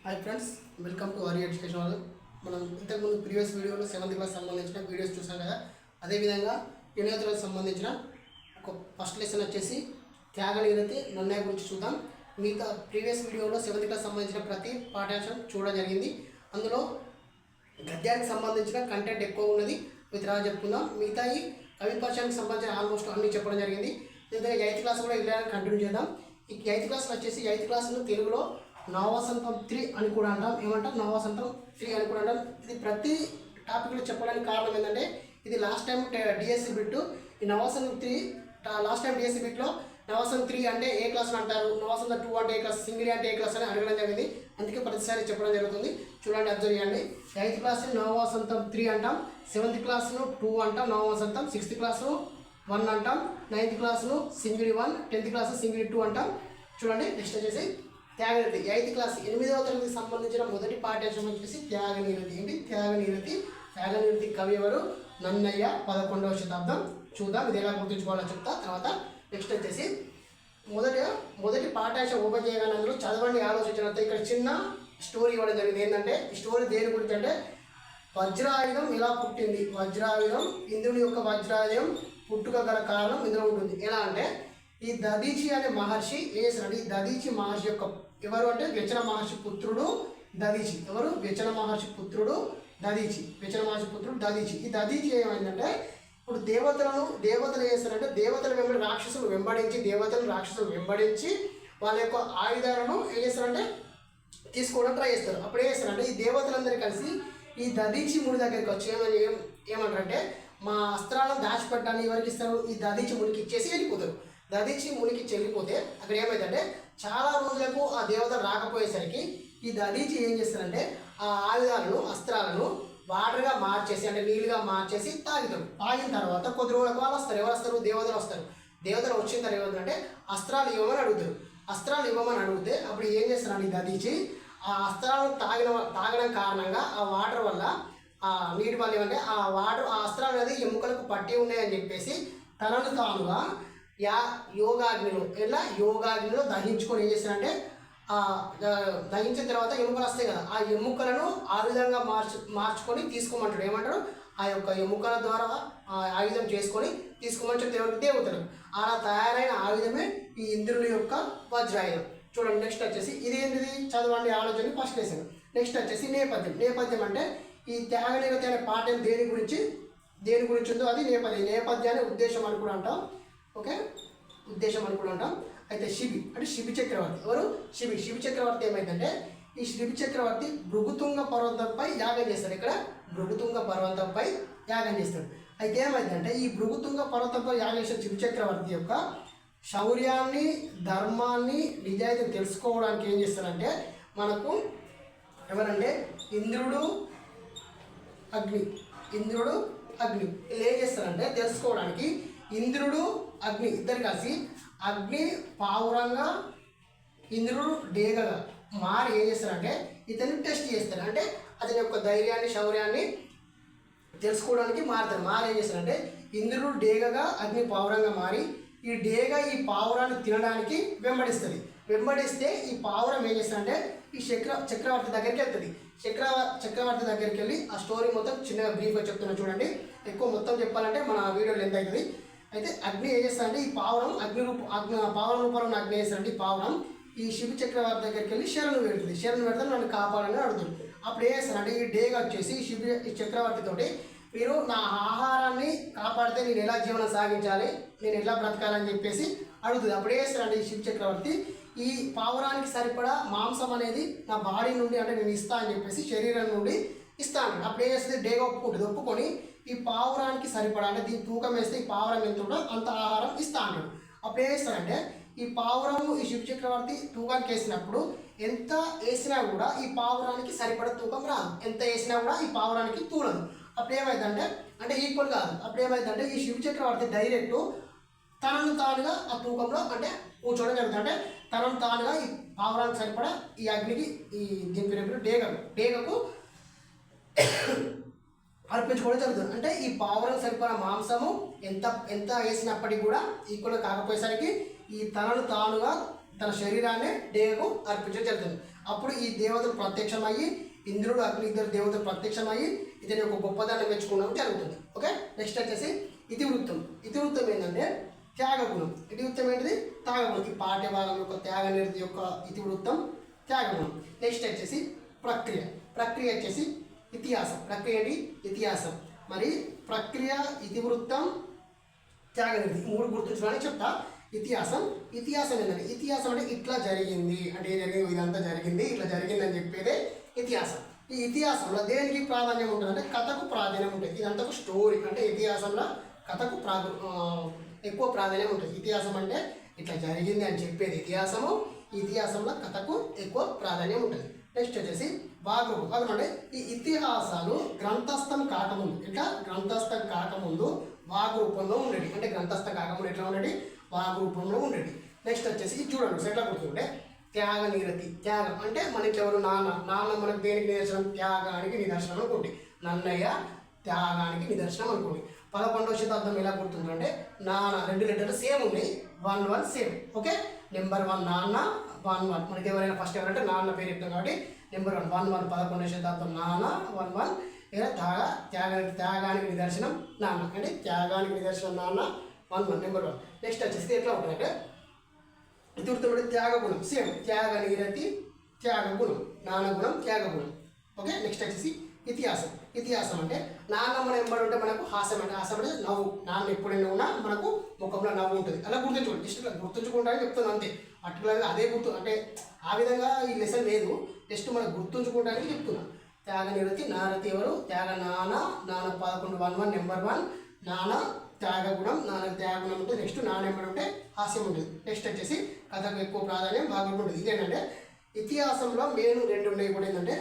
Hi friends, welcome to Arya education వాళ్ళు. మనం ఇంతకుముందు ప్రీవియస్ వీడియోలో 7th క్లాస్ సంబంధించిన వీడియోస్ చూసాం కదా. అదేవిధంగా 8వ తరగతి సంబంధించిన ఒక ఫస్ట్ లెసన్ వచ్చేసి త్యాగనిరతి నిర్ణయం గురించి చూద్దాం. మిగతా ప్రీవియస్ వీడియోలో 7th క్లాస్ సంబంధించిన ప్రతి పాఠ్యాంశం చూడడం జరిగింది. అందులో గద్యానికి సంబంధించిన కంటెంట్ ఎక్కువ ఉన్నది, మిగతా చెప్పుకుందాం. మిగతా ఈ కవి పరిచయానికి సంబంధించిన ఆల్మోస్ట్ అన్నీ చెప్పడం జరిగింది. లేదా 8th క్లాస్ కూడా ఇలా కంటిన్యూ చేద్దాం. ఈ 8th క్లాస్లో వచ్చేసి 8th క్లాస్లో తెలుగులో నవవసంతం 3 అని కూడా అంటాం. ఏమంటాం? నవవసంతం 3 అని కూడా అంటాం. ఇది ప్రతి టాపిక్లో చెప్పడానికి కారణం ఏంటంటే ఇది లాస్ట్ టైం డిఎస్సి బిట్టు. ఈ నవవసంతం 3 లాస్ట్ టైం డిఎస్సి బిట్లో నవవసంతం 3 అంటే ఏ క్లాస్ అని అంటారు, నవవసంతం 2 అంటే ఏ క్లాస్, సింగిల్ అంటే ఏ క్లాస్ అని అడగడం జరిగింది. అందుకే ప్రతిసారి చెప్పడం జరుగుతుంది. చూడండి, అబ్జర్వ్ చేయండి. 8th క్లాస్ని నవవసంతం 3 అంటాం, 7th క్లాస్ను 2 అంటాం నవవసంతం, 6th క్లాస్ను 1 అంటాం, 9th క్లాస్ను single 1, 10th class single 2 అంటాం. చూడండి, నెక్స్ట్ వచ్చేసి త్యాగనిరతి 8th క్లాస్ 8వ తరగతికి సంబంధించిన మొదటి పాఠ్యాంశం వచ్చేసి త్యాగనిరతి. ఏంటి త్యాగనిరతి? త్యాగనిరతి కవి ఎవరు? నన్నయ్య, 11వ శతాబ్దం. చూద్దాం, ఇది ఎలా గుర్తుంచుకోవాలో చెప్తా. తర్వాత నెక్స్ట్ వచ్చేసి మొదటి పాఠ్యాంశం ఓపెన్ చేయగానే అందరూ చదవండి, ఆలోచించినంత. ఇక్కడ చిన్న స్టోరీ ఇవ్వడం జరిగింది. ఏంటంటే ఈ స్టోరీ దేని గురించి అంటే వజ్రాయుధం ఎలా పుట్టింది, వజ్రాయుధం, ఇంద్రుని యొక్క వజ్రాయుధం పుట్టుక గల కారణం ఇందులో ఉంటుంది. ఎలా అంటే ఈ దదీచి అనే మహర్షి చేసినాడు. ఈ దదీచి మహర్షి యొక్క ఎవరు అంటే వ్యచన మహర్షి పుత్రుడు దదీచి. ఎవరు? వ్యచన మహర్షి పుత్రుడు దదీచి. వ్యచన మహర్షి పుత్రుడు దదీచి. ఈ దదీచి ఏమైందంటే ఇప్పుడు దేవతలు చేస్తారంటే దేవతలు రాక్షసులు వెంబడించి వాళ్ళ యొక్క ఆయుధాలను ఏం చేస్తారంటే తీసుకోవడం ట్రై చేస్తారు. అప్పుడు ఏం చేస్తారంటే ఈ దేవతలందరూ కలిసి ఈ దదీచి ముడి దగ్గరికి వచ్చి ఏమంటారంటే మా అస్త్రాలను దాచిపెట్టాలని ఎవరికి ఇస్తారు? ఈ దదీచి ముడికి ఇచ్చేసి వెళ్ళిపోతారు. దదీచి మునికి చెల్లిపోతే అక్కడ ఏమైందంటే చాలా రోజులకు ఆ దేవత రాకపోయేసరికి ఈ దదీచి ఏం చేస్తారంటే ఆ ఆయుధాలను అస్త్రాలను వాటర్గా మార్చేసి, అంటే నీళ్ళుగా మార్చేసి తాగుతారు. తాగిన తర్వాత కొద్ది రోజులకు వాళ్ళు వస్తారు. ఎవరు వస్తారు? దేవతలు వస్తారు. దేవతలు వచ్చిన తర్వాత ఏమవుతుందంటే అస్త్రాలు ఇవ్వమని అడుగుతారు. అస్త్రాలు ఇవ్వమని అడిగితే అప్పుడు ఏం చేస్తారంటే ఈ దదీచి ఆ అస్త్రాలను తాగడం కారణంగా ఆ వాటర్ వల్ల ఆ నీటి వల్ల ఏమంటే ఆ అస్త్రాలు అనేది ఎముకలకు పట్టి ఉన్నాయని చెప్పేసి తనను తానుగా యోగాగ్నిలో దహించుకొని ఏం చేస్తారంటే దహించిన తర్వాత ఎముకలు వస్తాయి కదా, ఆ ఎముకలను ఆ విధంగా మార్చుకొని తీసుకోమంటాడు. ఏమంటాడు? ఆ యొక్క ఎముకల ద్వారా ఆయుధం చేసుకొని తీసుకోమంటాడు దేవతలు. అలా తయారైన ఆయుధమే ఈ ఇంద్రుని యొక్క వజ్రాయుధం. చూడండి, నెక్స్ట్ వచ్చేసి ఇది ఏంటిది? చదవండి, ఆలోచన ఫస్ట్ లెసన్. నెక్స్ట్ వచ్చేసి నేపథ్యం అంటే ఈ త్యాగనిరతి అనే పాఠం దేని గురించి ఉందో అది నేపథ్యాన్ని ఉద్దేశం అని కూడా అంటాం. ఓకే, ఉద్దేశం అని కూడా అంటాం. అయితే శిబి చక్రవర్తి ఎవరు? శిబి చక్రవర్తి ఏమైందంటే ఈ శిబి చక్రవర్తి భృగుతుంగ పర్వతంపై యాగం చేస్తాడు. ఇక్కడ భృగుతుంగ పర్వతంపై యాగం చేస్తాడు. అయితే ఏమైందంటే ఈ భృగుతుంగ పర్వతంపై యాగం చేసిన శిబి చక్రవర్తి యొక్క శౌర్యాన్ని, ధర్మాన్ని, నిజాయితీని తెలుసుకోవడానికి ఏం చేస్తారంటే మనకు ఎవరంటే ఇంద్రుడు అగ్ని వీళ్ళు ఏం చేస్తారంటే తెలుసుకోవడానికి ఇంద్రుడు అగ్ని ఇద్దరు కలిసి అగ్ని పావురంగా ఇంద్రుడు డేగగా మారి ఏం చేస్తారంటే ఇతన్ని టెస్ట్ చేస్తారు. అంటే అతని యొక్క ధైర్యాన్ని, శౌర్యాన్ని తెలుసుకోవడానికి మారి ఏం చేస్తారంటే ఇంద్రుడు డేగగా అగ్ని పావురంగా మారి ఈ డేగ ఈ పావురాన్ని తినడానికి వెంబడిస్తే ఈ పావురం ఏం చేస్తారంటే ఈ చక్రవర్తి దగ్గరికి వెళ్తుంది. చక్రవర్తి దగ్గరికి వెళ్ళి ఆ స్టోరీ మొత్తం చిన్నగా బ్రీఫ్గా చెప్తున్నా చూడండి. ఎక్కువ మొత్తం చెప్పాలంటే మన వీడియో లెంత్ అవుతుంది. అయితే అగ్ని ఏం చేస్తారంటే ఈ పావురం పావురం రూపంలో అగ్ని చేస్తారంటే ఈ పావురం ఈ శిబి చక్రవర్తి దగ్గరికి వెళ్ళి శరణు పెడితే నన్ను కాపాడని అడుగుతుంది. అప్పుడు ఏం చేస్తారంటే ఈ డేగా వచ్చేసి ఈ చక్రవర్తితోటి మీరు నా ఆహారాన్ని కాపాడితే నేను ఎలా జీవనం సాగించాలి, నేను ఎలా బ్రతకాలని చెప్పేసి అడుగుతుంది. అప్పుడు ఏం చేస్తారంటే ఈ శిబి చక్రవర్తి ఈ పావురానికి సరిపడా మాంసం అనేది నా బాడీ నుండి అంటే నేను ఇస్తా అని చెప్పేసి శరీరం నుండి ఇస్తా అంటాడు. అప్పుడు ఏం చేస్తుంది? డేగా ఒప్పుకొని ఈ పావురానికి సరిపడా అంటే దీన్ని తూకం వేస్తే ఈ పావురం ఎంత ఉంటుందో అంత ఆహారం ఇస్తా అంటాడు. అప్పుడు ఏం చేస్తారంటే ఈ పావురము ఈ శిబి చక్రవర్తి తూకానికి వేసినప్పుడు ఎంత వేసినా కూడా ఈ పావురానికి సరిపడా తూకం రాదు. ఎంత వేసినా కూడా ఈ పావురానికి తూలదు. అప్పుడు ఏమైందంటే అంటే ఈక్వల్ కాదు. అప్పుడు ఏమైందంటే ఈ శిబి చక్రవర్తి డైరెక్ట్ తనను తానుగా ఆ తూకంలో అంటే కూర్చోవడం జరుగుతుంది. అంటే తనను తానుగా ఈ పావురానికి సరిపడా ఈ అగ్నికి దీని పేరు డేగకు అర్పించుకోవడం జరుగుతుంది. అంటే ఈ పావురం సరిపడా మాంసము ఎంత వేసినప్పటికీ కూడా ఈక్వల్ కాకపోయేసరికి ఈ తనను తానుగా తన శరీరాన్ని దేవకు అర్పించడం జరుగుతుంది. అప్పుడు ఈ దేవతలు ప్రత్యక్షమయ్యి ఇంద్రుడు అగ్ని ఇద్దరు దేవతలు ప్రత్యక్షమయ్యి ఇతని యొక్క గొప్పదాన్ని మెచ్చుకోవడం జరుగుతుంది. ఓకే, నెక్స్ట్ వచ్చేసి ఇతివృత్తం. ఇతివృత్తం ఏంటంటే త్యాగగుణం. ఇతివృత్తం ఏంటిది? త్యాగగుణం. ఈ పాఠ్యభాగం యొక్క త్యాగ నిరతి యొక్క ఇతివృత్తం త్యాగగుణం. నెక్స్ట్ వచ్చేసి ప్రక్రియ. ప్రక్రియ వచ్చేసి ఇతిహాసం. ప్రక్రియ ఏంటి? ఇతిహాసం. మరి ప్రక్రియ, ఇతివృత్తం, త్యాగనిరతి మూడు గుర్తుంచుకోవాలని చెప్తా. ఇతిహాసం. ఇతిహాసం ఏంటంటే ఇతిహాసం అంటే ఇట్లా జరిగింది అంటే జరిగింది, ఇదంతా జరిగింది, ఇట్లా జరిగింది అని చెప్పేదే ఇతిహాసం. ఈ ఇతిహాసంలో దేనికి ప్రాధాన్యం ఉంటుంది అంటే కథకు ప్రాధాన్యం ఉంటుంది. ఇదంతా ఒక స్టోరీ అంటే ఇతిహాసంలో కథకు ఎక్కువ ప్రాధాన్యం ఉంటుంది. ఇతిహాసం అంటే ఇట్లా జరిగింది అని చెప్పేది ఇతిహాసము. ఇతిహాసంలో కథకు ఎక్కువ ప్రాధాన్యం ఉంటుంది. నెక్స్ట్ వచ్చేసి భాగరూపం. అంటే ఈ ఇతిహాసాలు గ్రంథస్థం కాకముందు ఇట్లా గ్రంథస్థం కాకముందు వాగ్రూపంలో ఉండేది. అంటే గ్రంథస్థం కాకముందు ఎట్లా ఉండేది? వాగ్రూపంలో ఉండేది. నెక్స్ట్ వచ్చేసి ఇది చూడండి ఎట్లా గుర్తుంటే త్యాగ నిరతి. త్యాగం అంటే మనకి ఎవరు? నాన్న మనకు దేనికి నిదర్శనం? త్యాగానికి నిదర్శనం అనుకోండి. నన్నయ్య త్యాగానికి నిదర్శనం అనుకోండి. 11వ శతాబ్దం ఎలా గుర్తుందంటే నాన్న రెండు లెటర్లు సేమ్ ఉన్నాయి, 1 సేమ్. ఓకే, నెంబర్ 1 నాన్న, 1 మనకి ఎవరైనా ఫస్ట్ ఎవరంటే నాన్న పేరు చెప్తాం కాబట్టి నెంబర్ 1 11వ శతాబ్దం నాన్న, 1 ఇలా త్యాగానికి నిదర్శనం నాన్న. అంటే త్యాగానికి నిదర్శనం నాన్న, 1 నెంబర్ 1. నెక్స్ట్ వచ్చేసి ఎట్లా ఉంటుందంటే ఇతివృత్తం త్యాగగుణం సేమ్. త్యాగ నిరతి త్యాగగుణం, నాన్నగుణం త్యాగగుణం. ఓకే, నెక్స్ట్ వచ్చేసి ఇతిహాసం. ఇతిహాసం అంటే నాన్న మనం ఎంబడి ఉంటే మనకు హాస్యం అంటే హాస్యం అంటే నవ్వు. నాన్న ఎప్పుడైనా ఉన్నా మనకు ముఖంలో నవ్వు ఉంటుంది. అలా గుర్తుంచుకోండి. జస్ట్ ఇట్లా గుర్తుంచుకుంటానని చెప్తున్నాను అంతే. పర్టికులర్గా అదే గుర్తు అంటే ఆ విధంగా ఈ లెసన్ లేదు, జస్ట్ మనం గుర్తుంచుకోవడానికి చెప్తున్నాను. త్యాగ నిరతి నారతి ఎవరు? త్యాగ నాన్న. నాన్న 11 1 నెంబర్ 1 నాన్న త్యాగగుణం. నాన్న త్యాగగుణం ఉంటే నెక్స్ట్ నాన్న ఎంబడి ఉంటే హాస్యం ఉంటుంది. నెక్స్ట్ వచ్చేసి కథకు ఎక్కువ ప్రాధాన్యం బాగా ఉంటుంది. ఇదేంటంటే ఇతిహాసంలో మెయిన్ 2 ఉన్నాయి. కూడా ఏంటంటే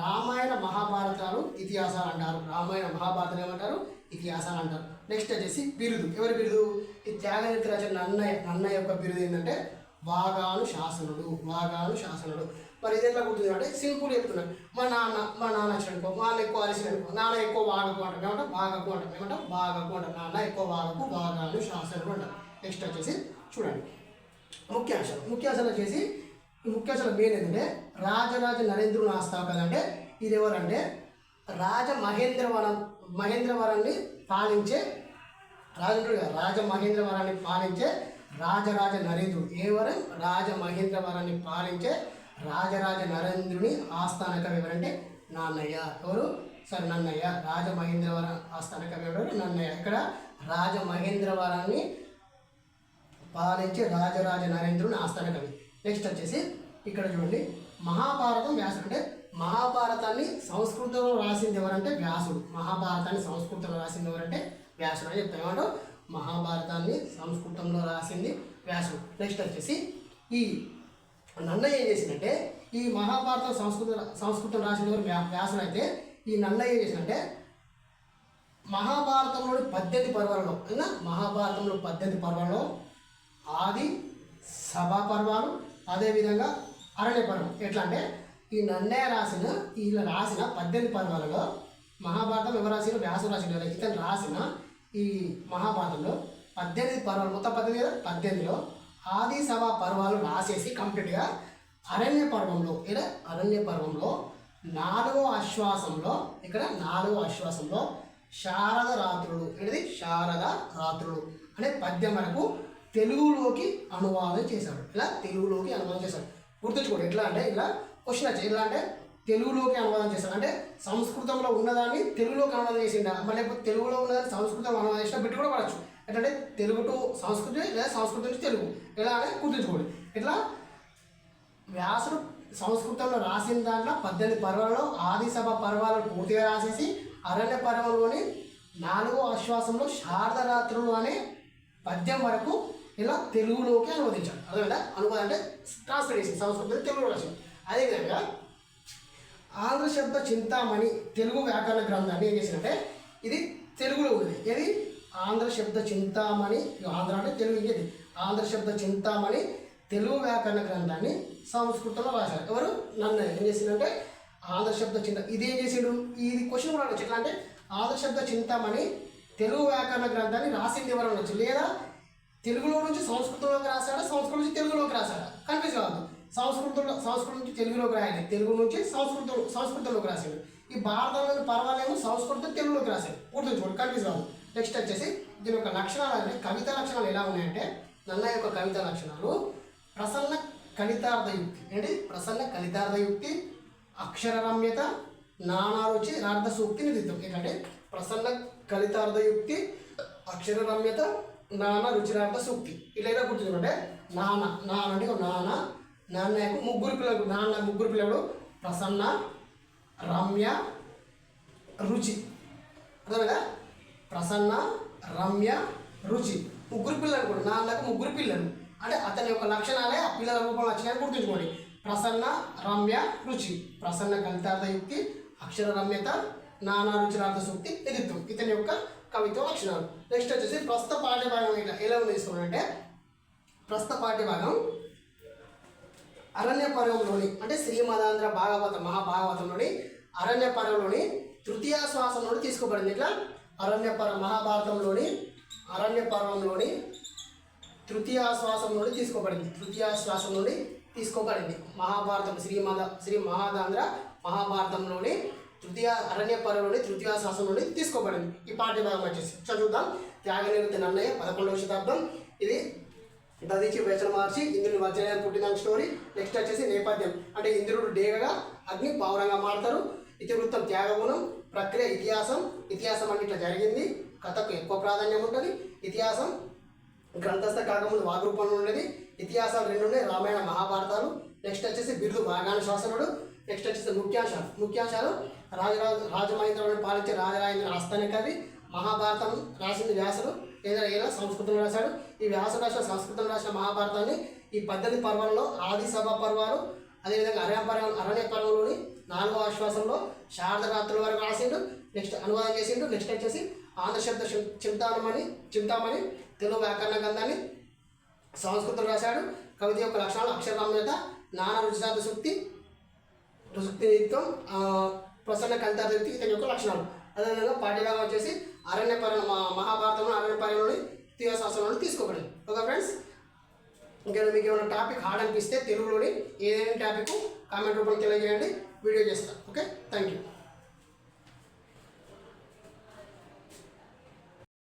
రామాయణ మహాభారతాలు ఇతిహాసాలు అంటారు. రామాయణ మహాభారతాలు ఏమంటారు? ఇతిహాసాలు అంటారు. నెక్స్ట్ వచ్చేసి బిరుదు. ఎవరి బిరుదు? ఈ త్యాగనిరతి రచన నన్నయ్య యొక్క బిరుదు ఏంటంటే వాగాను శాసనుడు. వాగాను శాసనుడు. మరి ఇది ఎట్లా గుర్తుంది అంటే సింపుల్ చెప్తున్నాను. మా నాన్న వచ్చిననుకో, మా నాన్న ఎక్కువ అరిసిననుకో, నాన్న ఎక్కువ వాగకు అంటాం. ఏమంటాం? వాగకు అంటాం. ఏమంటాం? వాగకు అంటాం. నాన్న ఎక్కువ వాగకు, వాగాను శాసనుడు అంటారు. నెక్స్ట్ వచ్చేసి చూడండి ముఖ్యాంశాలు. ముఖ్యాంశాలు వచ్చేసి ఈ ముఖ్యాంశాలు మెయిన్ ఏంటంటే రాజరాజ నరేంద్రుని ఆస్థానం కదంటే ఇది ఎవరంటే మహేంద్రవరాన్ని పాలించే రాజమహేంద్రవరాన్ని పాలించే రాజరాజ నరేంద్రుడు. ఎవరు? రాజమహేంద్రవరాన్ని పాలించే రాజరాజ నరేంద్రుని ఆస్థాన కవి ఎవరంటే నన్నయ్య. ఎవరు? సరే నన్నయ్య. రాజమహేంద్రవర ఆస్థాన కవి ఎవరు? నన్నయ్య. ఇక్కడ రాజమహేంద్రవరాన్ని పాలించే రాజరాజ నరేంద్రుని ఆస్థాన కవి. నెక్స్ట్ వచ్చేసి ఇక్కడ చూడండి మహాభారతం వ్యాసుడు. అంటే మహాభారతాన్ని సంస్కృతంలో రాసింది ఎవరంటే వ్యాసుడు. మహాభారతాన్ని సంస్కృతంలో రాసింది ఎవరంటే వ్యాసుడు అని చెప్తాం. ఏమంటారు? మహాభారతాన్ని సంస్కృతంలో రాసింది వ్యాసుడు. నెక్స్ట్ వచ్చేసి ఈ నన్నయ్య ఏం చేసిందంటే ఈ మహాభారతం సంస్కృతం రాసింది ఎవరు? వ్యాసుడు. అయితే ఈ నన్నయ్య ఏం చేసిందంటే మహాభారతంలోని 18 పర్వాలలో మహాభారతంలో 18 పర్వాలలో ఆది సభా పర్వాలు, అదేవిధంగా అరణ్య పర్వం. ఎట్లా అంటే ఈ నన్నయ్య రాసిన 18 పర్వాలలో మహాభారతం ఎవరు రాసిన? వ్యాసుడు రాసిన. ఇతను రాసిన ఈ మహాభారతంలో 18 పర్వాలు, మొత్తం 18 కదా, 18లో ఆది సభా పర్వాలు రాసేసి కంప్లీట్గా అరణ్య పర్వంలో 4వ ఆశ్వాసంలో శారద రాత్రులు అనేది శారద రాత్రులు అనే పద్యం వరకు తెలుగులోకి అనువాదం చేశాడు. ఇలా తెలుగులోకి అనువాదం చేశాడు. గుర్తుంచుకోండి. ఎట్లా అంటే ఇలా క్వశ్చన్ వచ్చి ఎట్లా అంటే తెలుగులోకి అనువాదం చేశాడు. అంటే సంస్కృతంలో ఉన్నదాన్ని తెలుగులోకి అనువాదం చేసిండా, మళ్ళీ లేకపోతే తెలుగులో ఉన్నదాన్ని సంస్కృతం అనువాదం చేసినా పెట్టి కూడా పడచ్చు. ఎట్లంటే తెలుగు టు సంస్కృతి లేదా సంస్కృతి నుంచి తెలుగు ఎలా అని గుర్తుంచుకోండి. ఇట్లా వ్యాసుడు సంస్కృతంలో రాసిన దాంట్లో 18 పర్వాలలో ఆది సభ పర్వాలను పూర్తిగా రాసేసి అరణ్య పర్వంలోని 4వ ఆశ్వాసంలో శారద రాత్రులు అనే పద్యం వరకు ఇలా తెలుగులోకి అనువదించాడు. అదేవిధంగా అనువాదం అంటే ట్రాన్స్లేట్ చేసి సంస్కృతం తెలుగులో రాసింది. అదేవిధంగా ఆంధ్ర శబ్ద చింతామణి తెలుగు వ్యాకరణ గ్రంథాన్ని ఏం చేసిందంటే ఇది తెలుగులో ఉంది. ఇది ఆంధ్ర శబ్ద చింతామణి, ఆంధ్ర అంటే తెలుగు, ఇది ఆంధ్ర శబ్ద చింతామణి తెలుగు వ్యాకరణ గ్రంథాన్ని సంస్కృతంలో రాశారు. ఎవరు? నన్ను ఏం చేసిందంటే ఆంధ్ర శబ్ద ఇది ఏం చేసిండు? ఇది క్వశ్చన్ కూడా అనొచ్చు. ఎట్లా అంటే ఆంధ్ర శబ్ద చింతామణి తెలుగు వ్యాకరణ గ్రంథాన్ని రాసింది ఎవరు అనొచ్చు, లేదా తెలుగులో నుంచి సంస్కృతంలోకి రాశాడా, సంస్కృతం నుంచి తెలుగులోకి రాశాడా? కన్ఫ్యూజ్ కాదు. సంస్కృతం నుంచి తెలుగులోకి రాయాలి, తెలుగు నుంచి సంస్కృతంలోకి రాశాడు. ఈ భారతంలోని పర్వాలేమో సంస్కృతం తెలుగులోకి రాశాడు. గుర్తుంచుకోండి, కన్ఫ్యూజ్ కాదు. నెక్స్ట్ వచ్చేసి దీని యొక్క లక్షణాలు అంటే కవిత లక్షణాలు ఎలా ఉన్నాయంటే, నన్నయ్య యొక్క కవిత లక్షణాలు ప్రసన్న కలితార్థయుక్తి. ఏంటి? ప్రసన్న కలితార్థయుక్తి, అక్షర రమ్యత, నానారుచి రార్థ సూక్తి నిధిత్వం. ఏంటంటే ప్రసన్న కలితార్థయుక్తి, అక్షర రమ్యత, నాన్న రుచిరార్థ సూక్తి. ఇట్లా ఏదో గుర్తుంచుకుంటే నాన్న అంటే నాన్నకు ముగ్గురు పిల్లలు ప్రసన్న, రమ్య, రుచి. అర్థమైందా? ప్రసన్న, రమ్య, రుచి ముగ్గురు పిల్లలు కూడా, నాన్నకు ముగ్గురు పిల్లలు అంటే అతని యొక్క లక్షణాలే ఆ పిల్లల రూపంలో వచ్చినాయని గుర్తుంచుకోండి. ప్రసన్న, రమ్య, రుచి. ప్రసన్న కలితార్థయుక్తి, అక్షర రమ్యత, నానా రుచిరార్థ సూక్తి నిధిత్వం ఇతని యొక్క కవిత్వ లక్షణాలు. నెక్స్ట్ వచ్చేసి ప్రస్తుత పాఠ్యభాగం ఎలా తీసుకోవాలంటే, ప్రస్తుత పాఠ్యభాగం అరణ్య పర్వంలోని అంటే శ్రీమదాంధ్ర మహాభాగవతంలోని అరణ్య పర్వంలోని తృతీయ శ్వాసం నుండి తీసుకోబడింది. ఇట్లా మహాభారతంలోని అరణ్య పర్వంలోని తృతీయ శ్వాసం నుండి తీసుకోబడింది. మహాభారతం శ్రీ మహాదాంధ్ర మహాభారతంలోని అరణ్య పర్వంలోని తృతీయ శ్వాసం నుండి తీసుకోబడింది. ఈ పాఠ్యభాగం వచ్చేసి చదువుదాం. త్యాగనివృత్తి నన్నయ్య 11వ శతాబ్దం. ఇది దదిచి వేచన మహర్షి ఇంద్రుని వజ్రయాన్ని పుట్టిన స్టోరీ. నెక్స్ట్ వచ్చేసి నేపథ్యం అంటే ఇంద్రుడు డేగగా అగ్ని పావురంగా మారుతారు. ఇతివృత్తం త్యాగగుణం, ప్రక్రియ ఇతిహాసం అంటే ఇట్లా జరిగింది. కథకు ఎక్కువ ప్రాధాన్యం ఉంటుంది. ఇతిహాసం గ్రంథస్థ కాకముందు వాగ్రూపంలో ఉండేది. ఇతిహాసాలు 2 ఉన్నాయి, రామాయణ మహాభారతాలు. నెక్స్ట్ వచ్చేసి బిరుదు వాగాన శాసనుడు. నెక్స్ట్ వచ్చేసి ముఖ్యాంశాలు రాజమహేంద్రుడిని పాలించే రాజరాజేంద్ర ఆస్థాన కవి. మహాభారతం రాసింది వ్యాసుడు, ఏదైనా సంస్కృతం రాశాడు. ఈ వ్యాసుడు రాసిన సంస్కృతం రాసిన మహాభారతాన్ని ఈ 18 పర్వాలలో ఆది సభ పర్వాలు, అదేవిధంగా అరణ్య పర్వంలోని 4వ ఆశ్వాసంలో శారదరాత్రుల వరకు రాసిండు. నెక్స్ట్ అనువాదం చేసిండు. నెక్స్ట్ వచ్చేసి ఆంధ్ర శబ్ద చింతామణి తెలుగు వ్యాకరణ గ్రంథాన్ని సంస్కృతం రాశాడు. కవిత యొక్క లక్షణాలు అక్షర రమ్యత, నానా రుచిరార్థ సూక్తి నిత్యం, ప్రసన్న కలితార్థయుక్తి ఇతని యొక్క లక్షణాలు. అదేవిధంగా పాఠ్యభాగం వచ్చేసి మహాభారతంలో అరణ్య పర్వంలోని తృతీయ శాసనంలో తీసుకోబడింది. ఓకే ఫ్రెండ్స్, ఇంకా మీకు ఏమైనా టాపిక్ హార్డ్ అనిపిస్తే తెలుగులోని ఏదైనా టాపిక్ కామెంట్ రూపంలో తెలియజేయండి, వీడియో చేస్తాను. Okay, thank you.